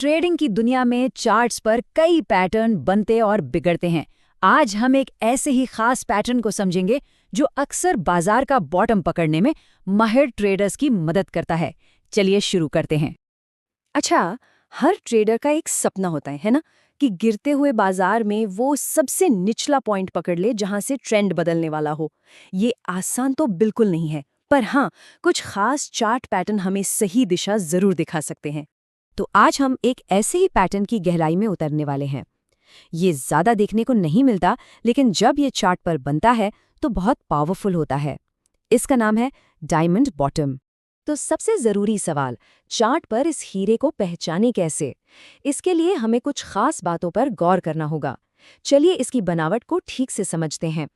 Trading की दुनिया में चार्ट्स पर कई पैटर्न बनते और बिगड़ते हैं। आज हम एक ऐसे ही खास पैटर्न को समझेंगे जो अक्सर बाजार का बॉटम पकड़ने में माहिर ट्रेडर्स की मदद करता है। चलिए शुरू करते हैं। अच्छा, हर ट्रेडर का एक सपना होता है ना, कि गिरते हुए बाजार में वो सबसे निचला पॉइंट पकड़ ले जहां से ट्रेंड बदलने वाला हो। ये आसान तो बिल्कुल नहीं है, पर हाँ, कुछ खास चार्ट पैटर्न हमें सही दिशा जरूर दिखा सकते हैं। तो आज हम एक ऐसे ही पैटर्न की गहराई में उतरने वाले हैं। ये ज्यादा देखने को नहीं मिलता, लेकिन जब ये चार्ट पर बनता है तो बहुत पावरफुल होता है। इसका नाम है डायमंड बॉटम। तो सबसे जरूरी सवाल, चार्ट पर इस हीरे को पहचाने कैसे? इसके लिए हमें कुछ खास बातों पर गौर करना होगा। चलिए इसकी बनावट को ठीक से समझते हैं।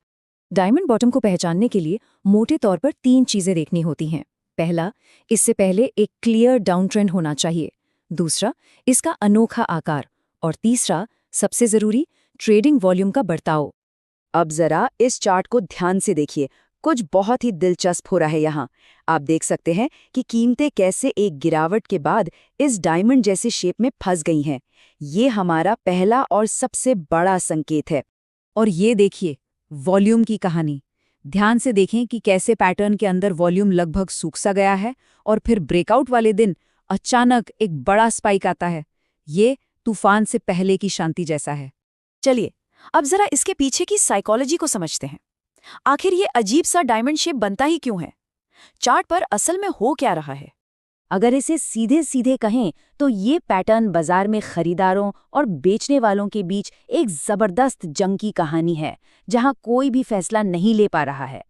डायमंड बॉटम को पहचानने के लिए मोटे तौर पर 3 चीजें देखनी होती हैं। पहला, इससे पहले एक क्लियर डाउन ट्रेंड होना चाहिए। दूसरा, इसका अनोखा आकार। और तीसरा, सबसे जरूरी, ट्रेडिंग वॉल्यूम का बढ़ताव। अब जरा इस चार्ट को ध्यान से देखिए। कुछ बहुत ही दिलचस्प हो रहा है यहाँ। आप देख सकते हैं कि कीमतें कैसे एक गिरावट के बाद इस डायमंड जैसे शेप में फंस गई हैं। ये हमारा पहला और सबसे बड़ा संकेत है। और ये देखिए वॉल्यूम की कहानी। ध्यान से देखें कि कैसे पैटर्न के अंदर वॉल्यूम लगभग सूख सा गया है और फिर ब्रेकआउट वाले दिन अचानक एक बड़ा स्पाइक आता है। ये तूफान से पहले की शांति जैसा है। चलिए अब जरा इसके पीछे की साइकोलॉजी को समझते हैं। आखिर ये अजीब सा डायमंड शेप बनता ही क्यों है? चार्ट पर असल में हो क्या रहा है? अगर इसे सीधे सीधे कहें तो ये पैटर्न बाजार में खरीदारों और बेचने वालों के बीच एक जबरदस्त जंग की कहानी है, जहां कोई भी फैसला नहीं ले पा रहा है।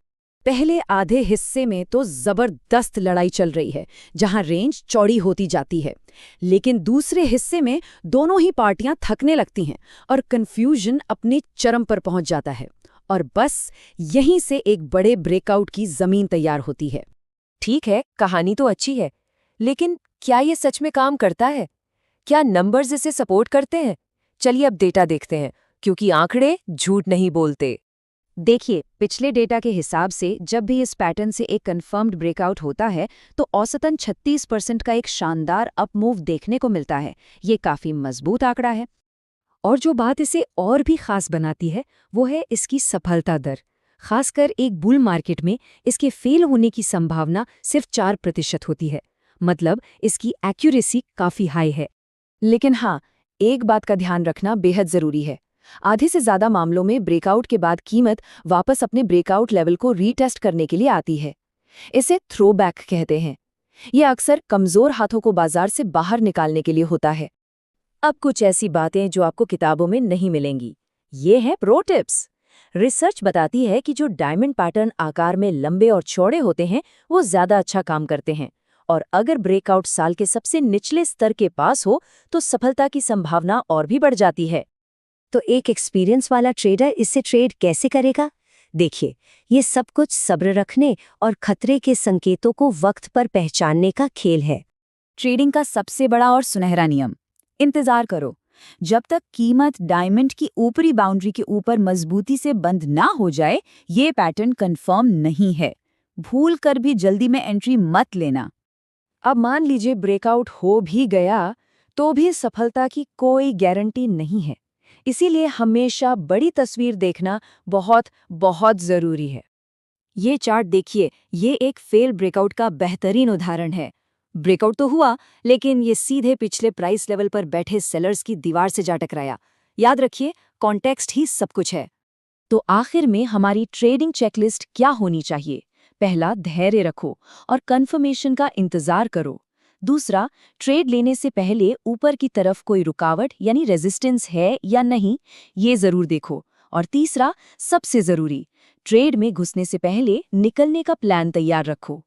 पहले आधे हिस्से में तो जबरदस्त लड़ाई चल रही है, जहां रेंज चौड़ी होती जाती है। लेकिन दूसरे हिस्से में दोनों ही पार्टियां थकने लगती हैं और कंफ्यूजन अपने चरम पर पहुंच जाता है। और बस यहीं से एक बड़े ब्रेकआउट की जमीन तैयार होती है। ठीक है, कहानी तो अच्छी है, लेकिन क्या ये सच में काम करता है? क्या नंबर्स इसे सपोर्ट करते हैं? चलिए अब डेटा देखते हैं, क्योंकि आंकड़े झूठ नहीं बोलते। देखिए, पिछले डेटा के हिसाब से जब भी इस पैटर्न से एक कंफर्म्ड ब्रेकआउट होता है तो औसतन 36% का एक शानदार अप मूव देखने को मिलता है। ये काफी मजबूत आंकड़ा है। और जो बात इसे और भी खास बनाती है वो है इसकी सफलता दर। खासकर एक बुल मार्केट में इसके फेल होने की संभावना सिर्फ 4% होती है। मतलब इसकी एक्यूरेसी काफी हाई है। लेकिन हाँ, एक बात का ध्यान रखना बेहद जरूरी है। आधे से ज्यादा मामलों में ब्रेकआउट के बाद कीमत वापस अपने ब्रेकआउट लेवल को रीटेस्ट करने के लिए आती है। इसे थ्रोबैक कहते हैं। यह अक्सर कमजोर हाथों को बाजार से बाहर निकालने के लिए होता है। अब कुछ ऐसी बातें जो आपको किताबों में नहीं मिलेंगी। ये हैं प्रो टिप्स। रिसर्च बताती है कि जो डायमंड पैटर्न आकार में लंबे और चौड़े होते हैं वो ज्यादा अच्छा काम करते हैं। और अगर ब्रेकआउट साल के सबसे निचले स्तर के पास हो तो सफलता की संभावना और भी बढ़ जाती है। तो एक एक्सपीरियंस वाला ट्रेडर इससे ट्रेड कैसे करेगा? देखिए, ये सब कुछ सब्र रखने और खतरे के संकेतों को वक्त पर पहचानने का खेल है। ट्रेडिंग का सबसे बड़ा और सुनहरा नियम, इंतजार करो। जब तक कीमत डायमंड की ऊपरी बाउंड्री के ऊपर मजबूती से बंद ना हो जाए, ये पैटर्न कंफर्म नहीं है। भूल कर भी जल्दी में एंट्री मत लेना। अब मान लीजिए ब्रेकआउट हो भी गया, तो भी सफलता की कोई गारंटी नहीं है। इसीलिए हमेशा बड़ी तस्वीर देखना बहुत बहुत जरूरी है। ये चार्ट देखिए, ये एक फेल ब्रेकआउट का बेहतरीन उदाहरण है। ब्रेकआउट तो हुआ, लेकिन ये सीधे पिछले प्राइस लेवल पर बैठे सेलर्स की दीवार से जा टकराया। याद रखिए, कॉन्टेक्स्ट ही सब कुछ है। तो आखिर में हमारी ट्रेडिंग चेकलिस्ट क्या होनी चाहिए? पहला, धैर्य रखो और कंफर्मेशन का इंतजार करो। दूसरा, ट्रेड लेने से पहले ऊपर की तरफ कोई रुकावट यानी रेजिस्टेंस है या नहीं, ये जरूर देखो। और तीसरा, सबसे जरूरी, ट्रेड में घुसने से पहले निकलने का प्लान तैयार रखो।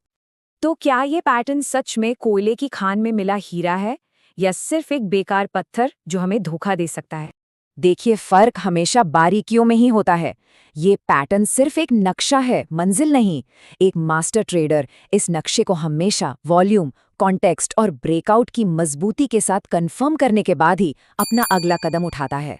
तो क्या ये पैटर्न सच में कोयले की खान में मिला हीरा है, या सिर्फ एक बेकार पत्थर जो हमें धोखा दे सकता है? देखिए, फर्क हमेशा बारीकियों में ही होता है। ये पैटर्न सिर्फ एक नक्शा है, मंजिल नहीं। एक मास्टर ट्रेडर इस नक्शे को हमेशा वॉल्यूम, कॉन्टेक्स्ट और ब्रेकआउट की मजबूती के साथ कंफर्म करने के बाद ही अपना अगला कदम उठाता है।